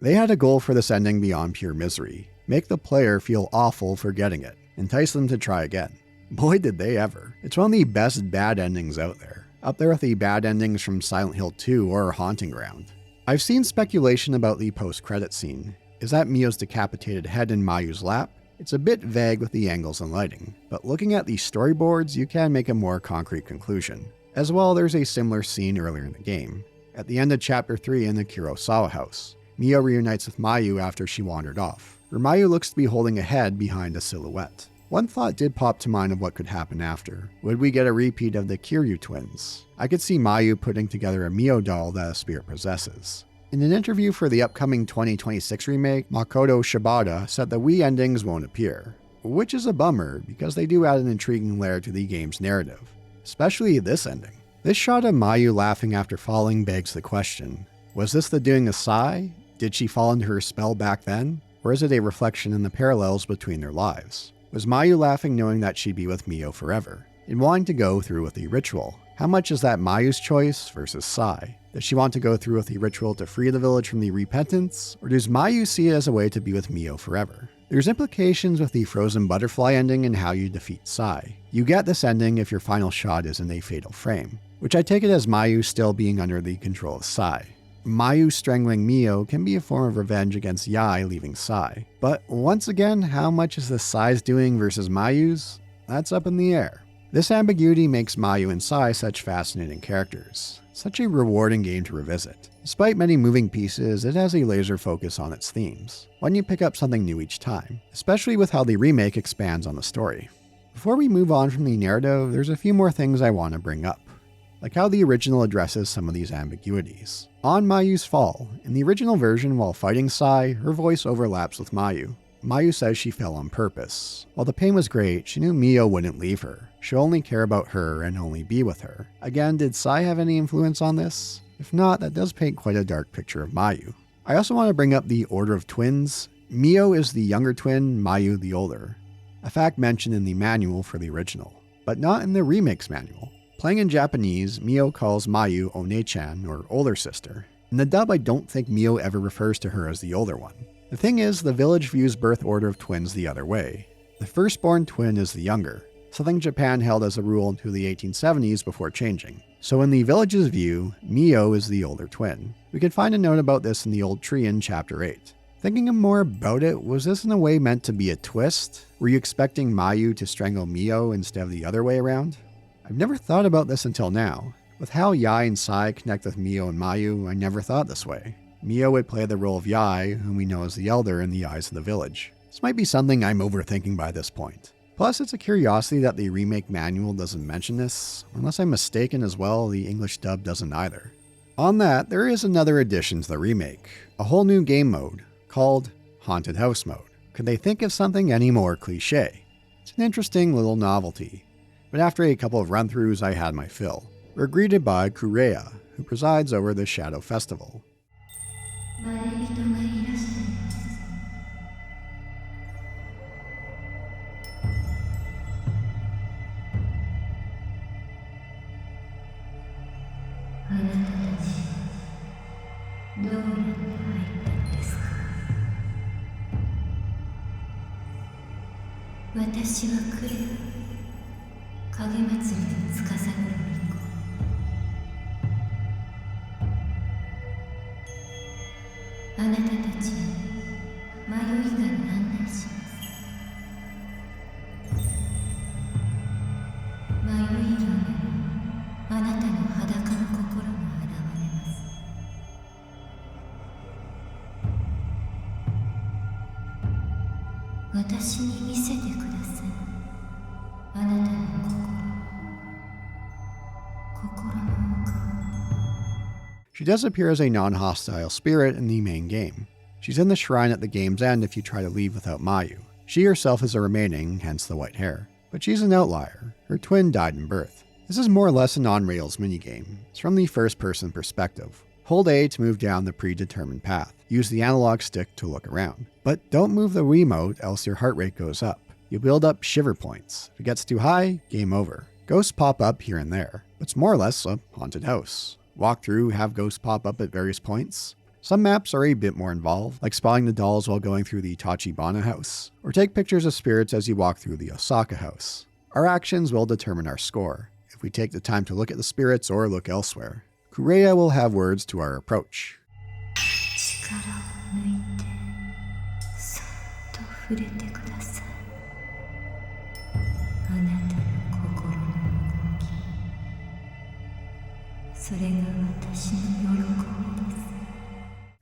They had a goal for this ending beyond pure misery: make the player feel awful for getting it, entice them to try again. Boy did they ever. It's one of the best bad endings out there, up there with the bad endings from Silent Hill 2 or Haunting Ground. I've seen speculation about the post-credit scene. Is that Mio's decapitated head in Mayu's lap? It's a bit vague with the angles and lighting, but looking at the storyboards you can make a more concrete conclusion. As well, there's a similar scene earlier in the game, at the end of Chapter 3 in the Kurosawa house. Mio reunites with Mayu after she wandered off, where Mayu looks to be holding a head behind a silhouette. One thought did pop to mind of what could happen after. Would we get a repeat of the Kiryu twins? I could see Mayu putting together a Mio doll that a spirit possesses. In an interview for the upcoming 2026 remake, Makoto Shibata said the Wii endings won't appear, which is a bummer because they do add an intriguing layer to the game's narrative, especially this ending. This shot of Mayu laughing after falling begs the question, was this the doing of Sai? Did she fall into her spell back then? Or is it a reflection in the parallels between their lives? Was Mayu laughing knowing that she'd be with Mio forever, and wanting to go through with the ritual? How much is that Mayu's choice versus Sai? Does she want to go through with the ritual to free the village from the repentance, or does Mayu see it as a way to be with Mio forever? There's implications with the frozen butterfly ending and how you defeat Sai. You get this ending if your final shot is in a fatal frame, which I take it as Mayu still being under the control of Sai. Mayu strangling Mio can be a form of revenge against Yai leaving Sai. But once again, how much is this Sai's doing versus Mayu's? That's up in the air. This ambiguity makes Mayu and Sai such fascinating characters. Such a rewarding game to revisit. Despite many moving pieces, it has a laser focus on its themes. One you pick up something new each time, especially with how the remake expands on the story. Before we move on from the narrative, there's a few more things I want to bring up, like how the original addresses some of these ambiguities. On Mayu's fall, in the original version while fighting Sai, her voice overlaps with Mayu. Mayu says she fell on purpose. While the pain was great, she knew Mio wouldn't leave her. She'll only care about her and only be with her. Again, did Sai have any influence on this? If not, that does paint quite a dark picture of Mayu. I also want to bring up the order of twins. Mio is the younger twin, Mayu the older. A fact mentioned in the manual for the original, but not in the remake's manual. Playing in Japanese, Mio calls Mayu One-chan, or older sister. In the dub, I don't think Mio ever refers to her as the older one. The thing is, the village views birth order of twins the other way. The firstborn twin is the younger, something Japan held as a rule until the 1870s before changing. So in the village's view, Mio is the older twin. We can find a note about this in the old tree in Chapter 8. Thinking more about it, was this in a way meant to be a twist? Were you expecting Mayu to strangle Mio instead of the other way around? I've never thought about this until now. With how Yai and Sai connect with Mio and Mayu, I never thought this way. Mio would play the role of Yai, whom we know as the elder in the eyes of the village. This might be something I'm overthinking by this point. Plus, it's a curiosity that the remake manual doesn't mention this. Unless I'm mistaken as well, the English dub doesn't either. On that, there is another addition to the remake. A whole new game mode, called Haunted House Mode. Could they think of something any more cliche? It's an interesting little novelty. But after a couple of run-throughs, I had my fill. We're greeted by Kureya, who presides over the Shadow Festival. あなたたちへ迷いが案内します。迷いがなあなたの裸の心が現れます。私に見せてください。あなたの心の奥。 She does appear as a non-hostile spirit in the main game. She's in the shrine at the game's end if you try to leave without Mayu. She herself is a remaining, hence the white hair. But she's an outlier. Her twin died in birth. This is more or less a non-Rails minigame. It's from the first-person perspective. Hold A to move down the predetermined path. Use the analog stick to look around. But don't move the Wiimote, else your heart rate goes up. You build up shiver points. If it gets too high, game over. Ghosts pop up here and there. It's more or less a haunted house. Walk through, have ghosts pop up at various points. Some maps are a bit more involved, like spotting the dolls while going through the Tachibana house, or take pictures of spirits as you walk through the Osaka house. Our actions will determine our score, if we take the time to look at the spirits or look elsewhere. Kureya will have words to our approach. 力を抜いてそっと触れてください。あなたの心の動き、それが私の喜びです。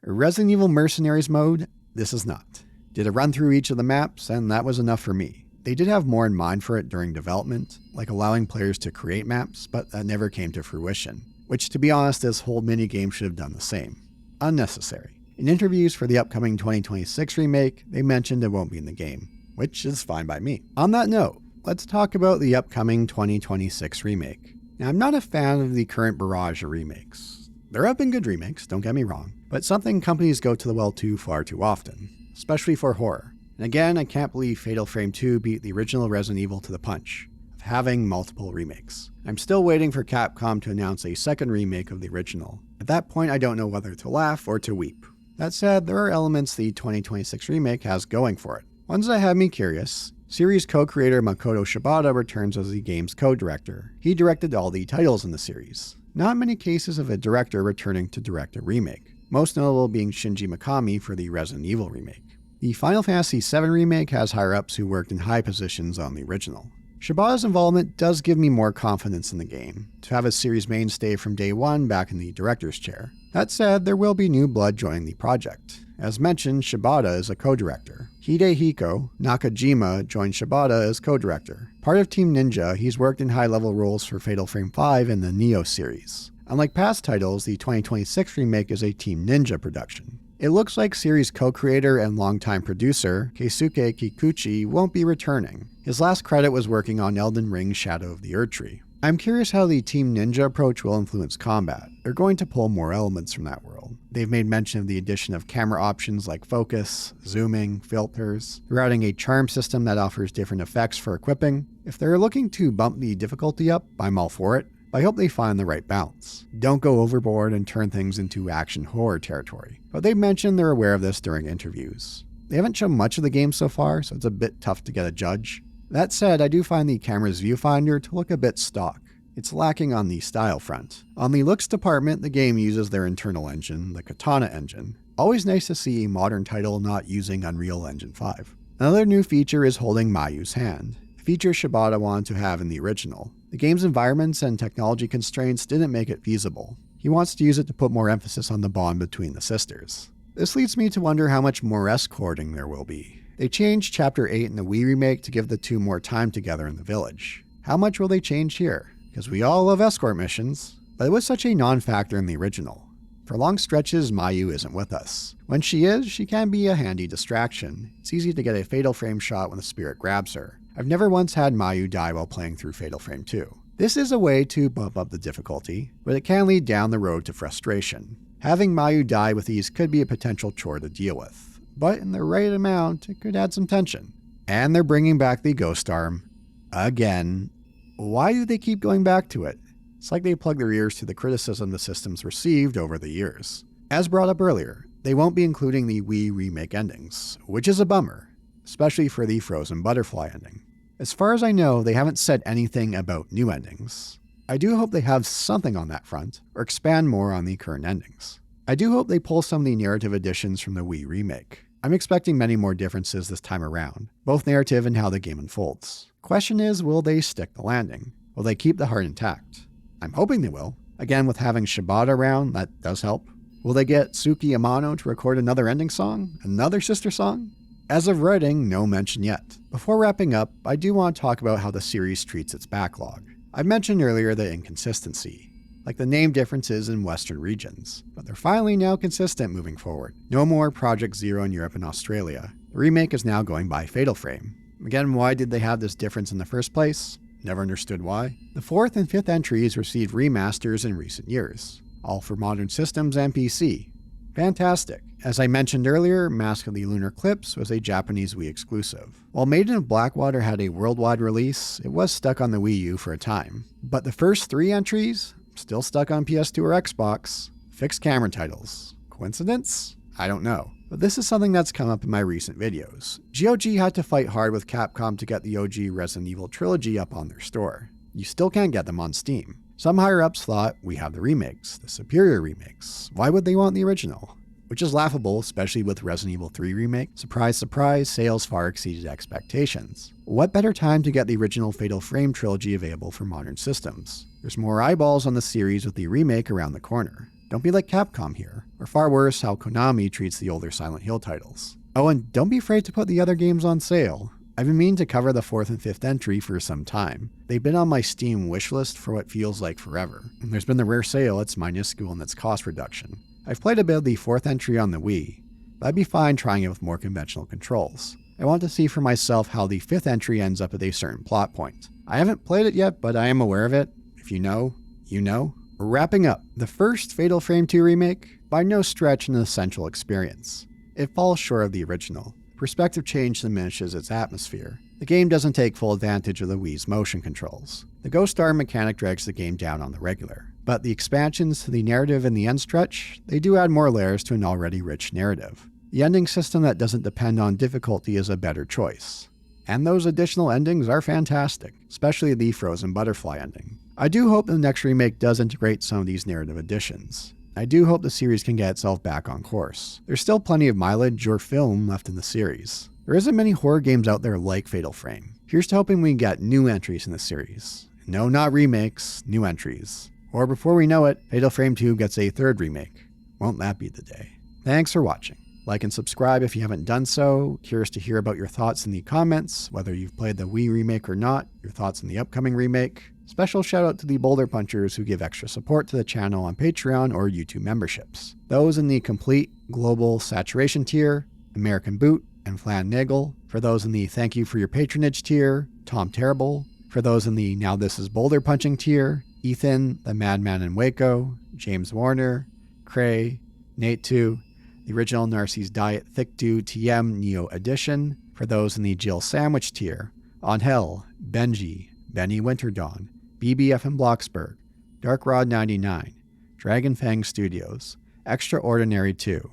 Resident Evil Mercenaries mode? This is not. Did a run through each of the maps, and that was enough for me. They did have more in mind for it during development, like allowing players to create maps, but that never came to fruition. Which, to be honest, this whole minigame should have done the same. Unnecessary. In interviews for the upcoming 2026 remake, they mentioned it won't be in the game, which is fine by me. On that note, let's talk about the upcoming 2026 remake. Now, I'm not a fan of the current barrage of remakes. There have been good remakes, don't get me wrong, but something companies go to the well too far too often, especially for horror. And again, I can't believe Fatal Frame 2 beat the original Resident Evil to the punch of having multiple remakes. I'm still waiting for Capcom to announce a second remake of the original. At that point, I don't know whether to laugh or to weep. That said, there are elements the 2026 remake has going for it. Ones that have me curious. Series co-creator Makoto Shibata returns as the game's co-director. He directed all the titles in the series. Not many cases of a director returning to direct a remake, most notable being Shinji Mikami for the Resident Evil remake. The Final Fantasy VII remake has higher-ups who worked in high positions on the original. Shibata's involvement does give me more confidence in the game, to have a series mainstay from day one back in the director's chair. That said, there will be new blood joining the project. As mentioned, Shibata is a co-director. Hidehiko Nakajima joined Shibata as co-director. Part of Team Ninja, he's worked in high-level roles for Fatal Frame 5 and the Neo series. Unlike past titles, the 2026 remake is a Team Ninja production. It looks like series co-creator and longtime producer Keisuke Kikuchi won't be returning. His last credit was working on Elden Ring's Shadow of the Erdtree. I'm curious how the Team Ninja approach will influence combat. They're going to pull more elements from that world. They've made mention of the addition of camera options like focus, zooming, filters, routing a charm system that offers different effects for equipping. If they're looking to bump the difficulty up, I'm all for it. I hope they find the right balance. Don't go overboard and turn things into action horror territory. But they've mentioned they're aware of this during interviews. They haven't shown much of the game so far, so it's a bit tough to get a judge. That said, I do find the camera's viewfinder to look a bit stock. It's lacking on the style front. On the looks department, the game uses their internal engine, the Katana engine. Always nice to see a modern title not using Unreal Engine 5. Another new feature is holding Mayu's hand, a feature Shibata wanted to have in the original. The game's environments and technology constraints didn't make it feasible. He wants to use it to put more emphasis on the bond between the sisters. This leads me to wonder how much more escorting there will be. They changed Chapter 8 in the Wii remake to give the two more time together in the village. How much will they change here? Because we all love escort missions, but it was such a non-factor in the original. For long stretches, Mayu isn't with us. When she is, she can be a handy distraction. It's easy to get a Fatal Frame shot when the spirit grabs her. I've never once had Mayu die while playing through Fatal Frame 2. This is a way to bump up the difficulty, but it can lead down the road to frustration. Having Mayu die with ease could be a potential chore to deal with, but in the right amount, it could add some tension. And they're bringing back the Ghost Arm. Again. Why do they keep going back to it? It's like they plug their ears to the criticism the system's received over the years. As brought up earlier, they won't be including the Wii remake endings, which is a bummer, especially for the Frozen Butterfly ending. As far as I know, they haven't said anything about new endings. I do hope they have something on that front, or expand more on the current endings. I do hope they pull some of the narrative additions from the Wii remake. I'm expecting many more differences this time around, both narrative and how the game unfolds. Question is, will they stick the landing? Will they keep the heart intact? I'm hoping they will. Again, with having Shibata around, that does help. Will they get Suki Amano to record another ending song? Another sister song? As of writing, no mention yet. Before wrapping up, I do want to talk about how the series treats its backlog. I mentioned earlier the inconsistency, like the name differences in Western regions, but they're finally now consistent moving forward. No more Project Zero in Europe and Australia. The remake is now going by Fatal Frame. Again, why did they have this difference in the first place? Never understood why. The 4th and 5th entries received remasters in recent years, all for modern systems and PC. Fantastic. As I mentioned earlier, Mask of the Lunar Eclipse was a Japanese Wii exclusive. While Maiden of Blackwater had a worldwide release, it was stuck on the Wii U for a time. But the first 3 entries, still stuck on PS2 or Xbox, fixed camera titles. Coincidence? I don't know. But this is something that's come up in my recent videos. GOG had to fight hard with Capcom to get the OG Resident Evil trilogy up on their store. You still can't get them on Steam. Some higher-ups thought, we have the remakes, the superior remakes. Why would they want the original? Which is laughable, especially with Resident Evil 3 Remake. Surprise, surprise, sales far exceeded expectations. What better time to get the original Fatal Frame trilogy available for modern systems? There's more eyeballs on the series with the remake around the corner. Don't be like Capcom here, or far worse, how Konami treats the older Silent Hill titles. Oh, and don't be afraid to put the other games on sale. I've been meaning to cover the 4th and 5th entry for some time. They've been on my Steam wishlist for what feels like forever. And there's been the rare sale, it's minuscule in its cost reduction. I've played a bit of the 4th entry on the Wii, but I'd be fine trying it with more conventional controls. I want to see for myself how the 5th entry ends up at a certain plot point. I haven't played it yet, but I am aware of it. If you know, you know. Wrapping up, the first Fatal Frame 2 remake, by no stretch an essential experience. It falls short of the original. Perspective change diminishes its atmosphere. The game doesn't take full advantage of the Wii's motion controls. The Ghost Star mechanic drags the game down on the regular. But the expansions to the narrative in the end stretch, they do add more layers to an already rich narrative. The ending system that doesn't depend on difficulty is a better choice. And those additional endings are fantastic, especially the Frozen Butterfly ending. I do hope the next remake does integrate some of these narrative additions. I do hope the series can get itself back on course. There's still plenty of mileage or film left in the series. There isn't many horror games out there like Fatal Frame. Here's to hoping we get new entries in the series. No, not remakes, new entries. Or before we know it, Fatal Frame 2 gets a 3rd remake. Won't that be the day? Thanks for watching. Like and subscribe if you haven't done so. Curious to hear about your thoughts in the comments, whether you've played the Wii remake or not, your thoughts on the upcoming remake. Special shout out to the Boulder Punchers who give extra support to the channel on Patreon or YouTube memberships. Those in the complete global saturation tier, American Boot and Flan Nagel. For those in the thank you for your patronage tier, Tom Terrible. For those in the now this is Boulder Punching tier, Ethan, the Madman in Waco, James Warner, Cray, Nate2, the original Narcisse Diet Thick Dew TM Neo Edition. For those in the Jill Sandwich tier, Angel, Benji, Benny Winterdawn, BBF in Bloxburg, Dark Rod 99, Dragon Fang Studios, Extraordinary 2,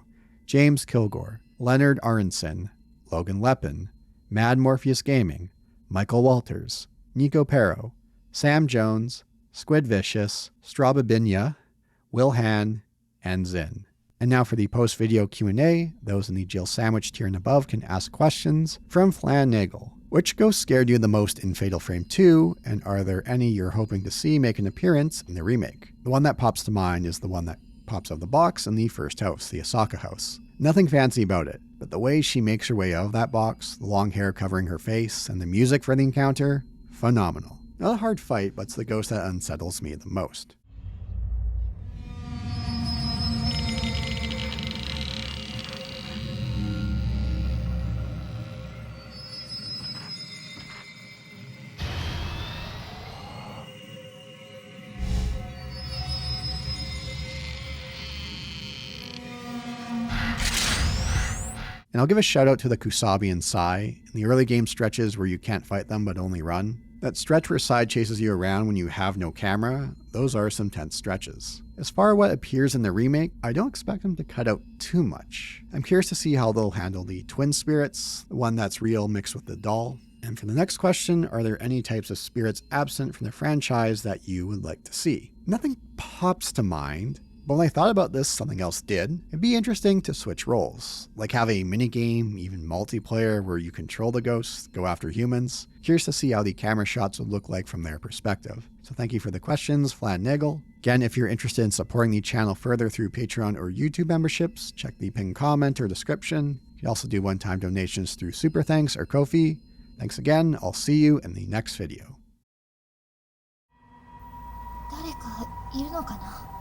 James Kilgore, Leonard Aronson, Logan Lepin, Mad Morpheus Gaming, Michael Walters, Nico Pero, Sam Jones, Squid Vicious, Strababinya, Will Han, and Zin. And now for the post-video Q&A, those in the Jill Sandwich tier and above can ask questions from Flan Nagel. Which ghost scared you the most in Fatal Frame 2, and are there any you're hoping to see make an appearance in the remake? The one that pops to mind is the one that pops out of the box in the first house, the Asaka house. Nothing fancy about it, but the way she makes her way out of that box, the long hair covering her face, and the music for the encounter, phenomenal. Not a hard fight, but it's the ghost that unsettles me the most. And I'll give a shout out to the Kusabi and Sai. In the early game stretches where you can't fight them but only run. That stretch where Sai chases you around when you have no camera, those are some tense stretches. As far as what appears in the remake, I don't expect them to cut out too much. I'm curious to see how they'll handle the twin spirits, the one that's real mixed with the doll. And for the next question, are there any types of spirits absent from the franchise that you would like to see? Nothing pops to mind. But when I thought about this, something else did. It'd be interesting to switch roles, like have a minigame, even multiplayer, where you control the ghosts, go after humans. Curious to see how the camera shots would look like from their perspective. So thank you for the questions, Flat Niggle. Again, if you're interested in supporting the channel further through Patreon or YouTube memberships, check the pinned comment or description. You can also do one-time donations through Super Thanks or Ko-fi. Thanks again, I'll see you in the next video. 誰かいるのかな。